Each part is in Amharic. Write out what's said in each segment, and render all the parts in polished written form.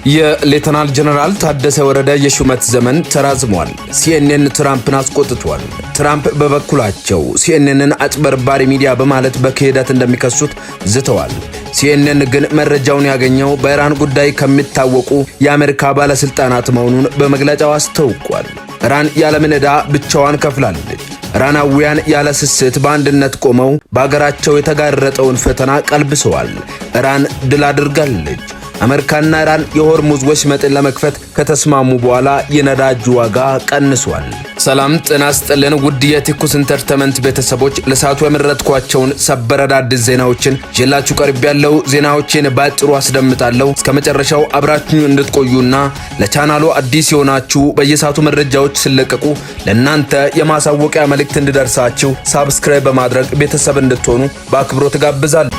የሌተናል ጀነራል ታደሰ ወረደ የሹመት ዘመን ተራዝሟል። ሲኤንኤን ትራምፕን አስቆጥቷል። ትራምፕ በበኩላቸው ሲኤንኤንን አጭበርባሪ ሚዲያ በማለት በክህደት እንደሚከሱት ዝተዋል። ሲኤንኤን ግን መረጃውን ያገኘው በኢራን ጉዳይ ከሚታወቁ የአሜሪካ ባለስልጣናት መሆኑን በመግለጫው አስታውቋል። ኢራን ያለምን ዕዳ ብቻዋን ከፍላለች። ኢራናውያን ያለ ስስት በአንድነት ቆመው በአገራቸው የተጋረጠውን ፈተና ቀልብሰዋል። ኢራን ድል አድርጋለች። አሜሪካና ኢራን የሆርሙዝ ወሽመጥን ለመክፈት ከተስማሙ በኋላ የነዳጅ ዋጋ ቀንሷል። ሰላም ጤና ይስጥልን ውድ የትኩስ ኢንተርቴይንመንት ቤተሰቦች፣ ለሰዓቱ የመረጥኳቸውን ሰበር አዳዲስ ዜናዎችን ይዤላችሁ ቀርቤያለሁ። ዜናዎችን ባጭሩ አስደምጣለሁ። እስከ መጨረሻው አብራችሁ እንድትቆዩና ለቻናሉ አዲስ የሆናችሁ በየሰዓቱ መረጃዎች ሲለቀቁ ለእናንተ የማሳወቂያ መልእክት እንዲደርሳችሁ ሳብስክራይብ በማድረግ ቤተሰብ እንድትሆኑ በአክብሮት ጋብዛለሁ።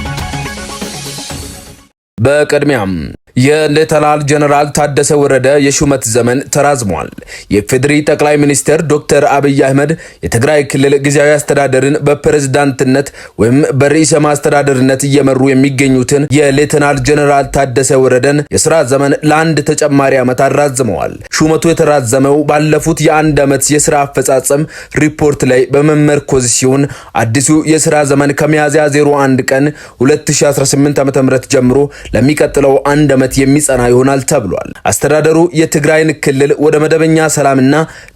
በቅድሚያም የሌተናል ጀነራል ታደሰ ወረደ የሹመት ዘመን ተራዝሟል። የፌዴሪ ጠቅላይ ሚኒስትር ዶክተር አብይ አህመድ የትግራይ ክልል ጊዜያዊ አስተዳደርን በፕሬዝዳንትነት ወይም በርዕሰ መስተዳድርነት እየመሩ የሚገኙትን የሌተናል ጀነራል ታደሰ ወረደን የሥራ ዘመን ለአንድ ተጨማሪ ዓመት አራዝመዋል። ሹመቱ የተራዘመው ባለፉት የአንድ ዓመት የሥራ አፈጻጸም ሪፖርት ላይ በመመርኮዝ ሲሆን አዲሱ የሥራ ዘመን ከሚያዝያ 01 ቀን 2018 ዓ.ም ጀምሮ ለሚቀጥለው አንድ ዓመት የሚጸና ይሆናል ተብሏል። አስተዳደሩ የትግራይን ክልል ወደ መደበኛ ሰላምና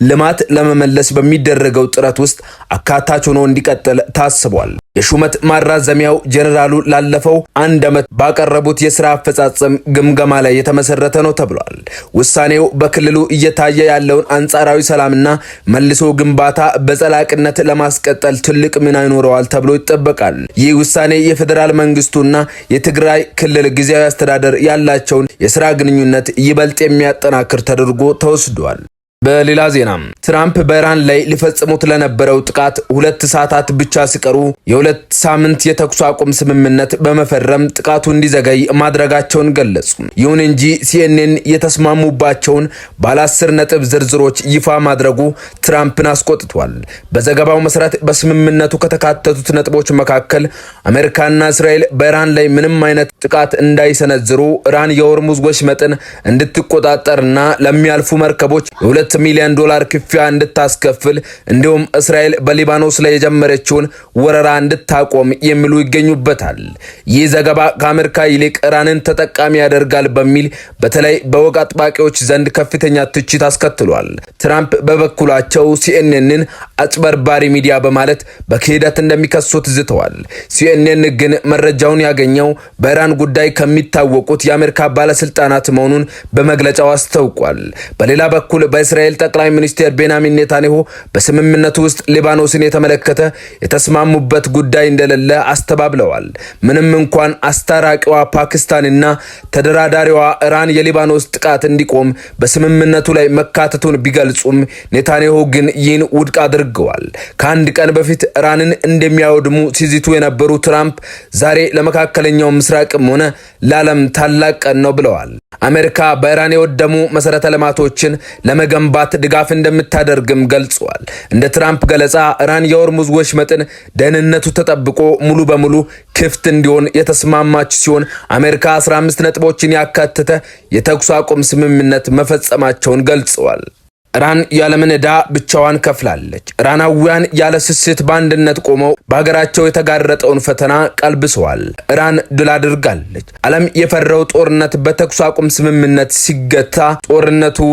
ልማት ለመመለስ በሚደረገው ጥረት ውስጥ አካታች ሆኖ እንዲቀጥል ታስቧል። የሹመት ማራዘሚያው ጀነራሉ ላለፈው አንድ ዓመት ባቀረቡት የሥራ አፈጻጸም ግምገማ ላይ የተመሰረተ ነው ተብሏል። ውሳኔው በክልሉ እየታየ ያለውን አንጻራዊ ሰላምና መልሶ ግንባታ በዘላቂነት ለማስቀጠል ትልቅ ሚና ይኖረዋል ተብሎ ይጠበቃል። ይህ ውሳኔ የፌዴራል መንግስቱና የትግራይ ክልል ጊዜያዊ አስተዳደር ያላቸውን የሥራ ግንኙነት ይበልጥ የሚያጠናክር ተደርጎ ተወስዷል። በሌላ ዜና ትራምፕ በኢራን ላይ ሊፈጽሙት ለነበረው ጥቃት 2 ሰዓታት ብቻ ሲቀሩ የ2 ሳምንት የተኩስ አቁም ስምምነት በመፈረም ጥቃቱ እንዲዘገይ ማድረጋቸውን ገለጹ። ይሁን እንጂ ሲኤንኤን የተስማሙባቸውን ባለ 10 ነጥብ ዝርዝሮች ይፋ ማድረጉ ትራምፕን አስቆጥቷል። በዘገባው መሰረት በስምምነቱ ከተካተቱት ነጥቦች መካከል አሜሪካና እስራኤል በኢራን ላይ ምንም አይነት ጥቃት እንዳይሰነዝሩ ኢራን የሆርሙዝ ወሽመጥን እንድትቆጣጠርና ለሚያልፉ መርከቦች $2 ሚሊዮን ክፍያ እንድታስከፍል እንዲሁም እስራኤል በሊባኖስ ላይ የጀመረችውን ወረራ እንድታቆም የሚሉ ይገኙበታል። ይህ ዘገባ ከአሜሪካ ይልቅ ኢራንን ተጠቃሚ ያደርጋል በሚል በተለይ በወግ አጥባቂዎች ዘንድ ከፍተኛ ትችት አስከትሏል። ትራምፕ በበኩላቸው ሲኤንኤንን አጭበርባሪ ሚዲያ በማለት በክህደት እንደሚከሱት ዝተዋል። ሲኤንኤን ግን መረጃውን ያገኘው በኢራን ጉዳይ ከሚታወቁት የአሜሪካ ባለስልጣናት መሆኑን በመግለጫው አስታውቋል። በሌላ በኩል በእስራኤል ጠቅላይ ሚኒስትር ቤንያሚን ኔታንያሁ በስምምነቱ ውስጥ ሊባኖስን የተመለከተ የተስማሙበት ጉዳይ እንደሌለ አስተባብለዋል። ምንም እንኳን አስታራቂዋ ፓኪስታንና ተደራዳሪዋ ኢራን የሊባኖስ ጥቃት እንዲቆም በስምምነቱ ላይ መካተቱን ቢገልጹም ኔታንያሁ ግን ይህን ውድቅ አድርገዋል። ከአንድ ቀን በፊት ኢራንን እንደሚያወድሙ ሲዝቱ የነበሩ ትራምፕ ዛሬ ለመካከለኛው ምስራቅም ሆነ ለዓለም ታላቅ ቀን ነው ብለዋል። አሜሪካ በኢራን የወደሙ መሰረተ ልማቶችን ለመገንባት ድጋፍ እንደምታደርግም ገልጿል። እንደ ትራምፕ ገለጻ ኢራን የሆርሙዝ ወሽመጥን ደህንነቱ ተጠብቆ ሙሉ በሙሉ ክፍት እንዲሆን የተስማማች ሲሆን አሜሪካ 15 ነጥቦችን ያካተተ የተኩስ አቁም ስምምነት መፈጸማቸውን ገልጸዋል። ኢራን ያለምን ዕዳ ብቻዋን ከፍላለች። ኢራናውያን ያለ ስስት በአንድነት ቆመው በሀገራቸው የተጋረጠውን ፈተና ቀልብሰዋል። ኢራን ድል አድርጋለች። ዓለም የፈራው ጦርነት በተኩስ አቁም ስምምነት ሲገታ ጦርነቱን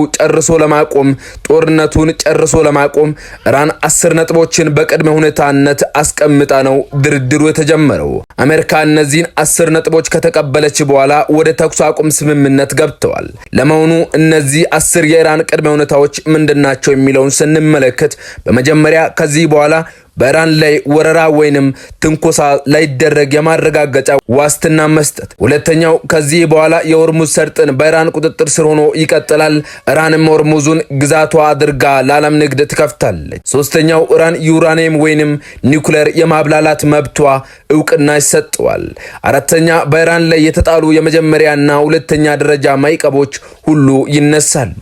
ጨርሶ ለማቆም ኢራን 10 ነጥቦችን በቅድመ ሁኔታነት አስቀምጣ ነው ድርድሩ የተጀመረው። አሜሪካ እነዚህን 10 ነጥቦች ከተቀበለች በኋላ ወደ ተኩስ አቁም ስምምነት ገብተዋል። ለመሆኑ እነዚህ 10 የኢራን ቅድመ ሁኔታዎች ምንድናቸው የሚለውን ስንመለከት በመጀመሪያ ከዚህ በኋላ በኢራን ላይ ወረራ ወይንም ትንኮሳ ላይደረግ የማረጋገጫ ዋስትና መስጠት። ሁለተኛው ከዚህ በኋላ የሆርሙዝ ሰርጥን በኢራን ቁጥጥር ስር ሆኖ ይቀጥላል። ኢራንም ሆርሙዙን ግዛቷ አድርጋ ለዓለም ንግድ ትከፍታለች። ሶስተኛው ኢራን ዩራኒየም ወይንም ኒውክሌር የማብላላት መብቷ እውቅና ይሰጠዋል። አራተኛ በኢራን ላይ የተጣሉ የመጀመሪያና ሁለተኛ ደረጃ ማዕቀቦች ሁሉ ይነሳሉ።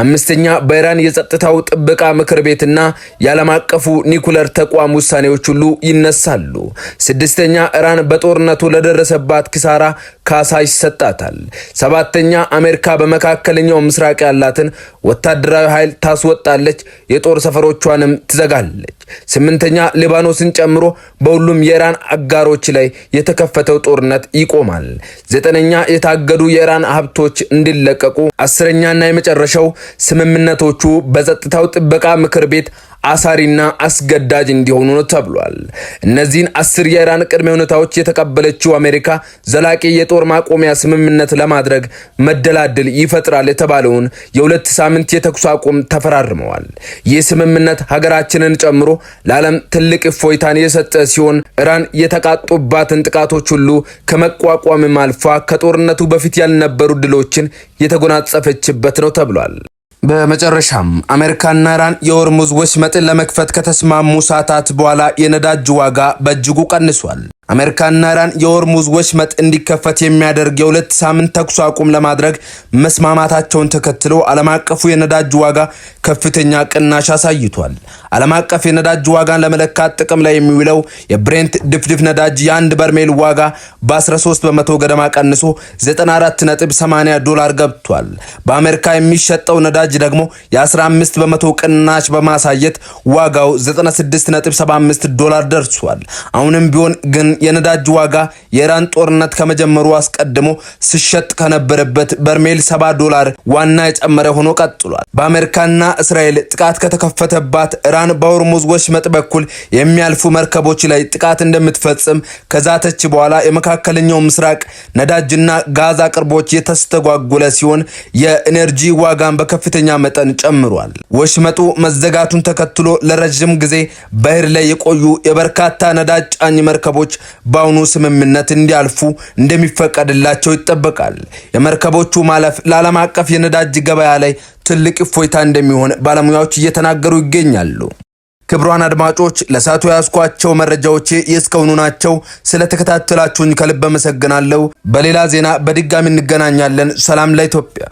አምስተኛ በኢራን የጸጥታው ጥበቃ ምክር ቤትና የዓለም አቀፉ ኒውክሌር ተቋም የአቋም ውሳኔዎች ሁሉ ይነሳሉ። ስድስተኛ ኢራን በጦርነቱ ለደረሰባት ኪሳራ ካሳ ይሰጣታል። ሰባተኛ አሜሪካ በመካከለኛው ምስራቅ ያላትን ወታደራዊ ኃይል ታስወጣለች፣ የጦር ሰፈሮቿንም ትዘጋለች። ስምንተኛ ሊባኖስን ጨምሮ በሁሉም የኢራን አጋሮች ላይ የተከፈተው ጦርነት ይቆማል። ዘጠነኛ የታገዱ የኢራን ሀብቶች እንዲለቀቁ። አስረኛና የመጨረሻው ስምምነቶቹ በጸጥታው ጥበቃ ምክር ቤት አሳሪና አስገዳጅ እንዲሆኑ ነው ተብሏል። እነዚህን 10 የኢራን ቅድመ ሁኔታዎች የተቀበለችው አሜሪካ ዘላቂ የጦር ማቆሚያ ስምምነት ለማድረግ መደላድል ይፈጥራል የተባለውን የ2 ሳምንት የተኩስ አቁም ተፈራርመዋል። ይህ ስምምነት ሀገራችንን ጨምሮ ለዓለም ትልቅ እፎይታን የሰጠ ሲሆን ኢራን የተቃጡባትን ጥቃቶች ሁሉ ከመቋቋምም አልፋ ከጦርነቱ በፊት ያልነበሩ ድሎችን የተጎናጸፈችበት ነው ተብሏል። በመጨረሻም አሜሪካና ኢራን የሆርሙዝ ወሽመጥን ለመክፈት ከተስማሙ ሰዓታት በኋላ የነዳጅ ዋጋ በእጅጉ ቀንሷል። አሜሪካና ኢራን የሆርሙዝ ወሽመጥ እንዲከፈት የሚያደርግ የ2 ሳምንት ተኩስ አቁም ለማድረግ መስማማታቸውን ተከትሎ ዓለም አቀፉ የነዳጅ ዋጋ ከፍተኛ ቅናሽ አሳይቷል። ዓለም አቀፍ የነዳጅ ዋጋን ለመለካት ጥቅም ላይ የሚውለው የብሬንት ድፍድፍ ነዳጅ የአንድ በርሜል ዋጋ በ13 በመቶ ገደማ ቀንሶ $94.80 ገብቷል። በአሜሪካ የሚሸጠው ነዳጅ ደግሞ የ15 በመቶ ቅናሽ በማሳየት ዋጋው $96.75 ደርሷል። አሁንም ቢሆን ግን የነዳጅ ዋጋ የኢራን ጦርነት ከመጀመሩ አስቀድሞ ሲሸጥ ከነበረበት በርሜል $70 ዋና የጨመረ ሆኖ ቀጥሏል። በአሜሪካና እስራኤል ጥቃት ከተከፈተባት ኢራን በሆርሙዝ ወሽመጥ በኩል የሚያልፉ መርከቦች ላይ ጥቃት እንደምትፈጽም ከዛተች በኋላ የመካከለኛው ምስራቅ ነዳጅና ጋዝ አቅርቦች የተስተጓጎለ ሲሆን የኢነርጂ ዋጋን በከፍተኛ መጠን ጨምሯል። ወሽመጡ መዘጋቱን ተከትሎ ለረጅም ጊዜ ባህር ላይ የቆዩ የበርካታ ነዳጅ ጫኝ መርከቦች በአሁኑ ስምምነት እንዲያልፉ እንደሚፈቀድላቸው ይጠበቃል። የመርከቦቹ ማለፍ ለዓለም አቀፍ የነዳጅ ገበያ ላይ ትልቅ እፎይታ እንደሚሆን ባለሙያዎች እየተናገሩ ይገኛሉ። ክቡራን አድማጮች ለሰዓቱ ያስኳቸው መረጃዎች እስካሁኑ ናቸው። ስለተከታተላችሁኝ ከልብ አመሰግናለሁ። በሌላ ዜና በድጋሚ እንገናኛለን። ሰላም ለኢትዮጵያ።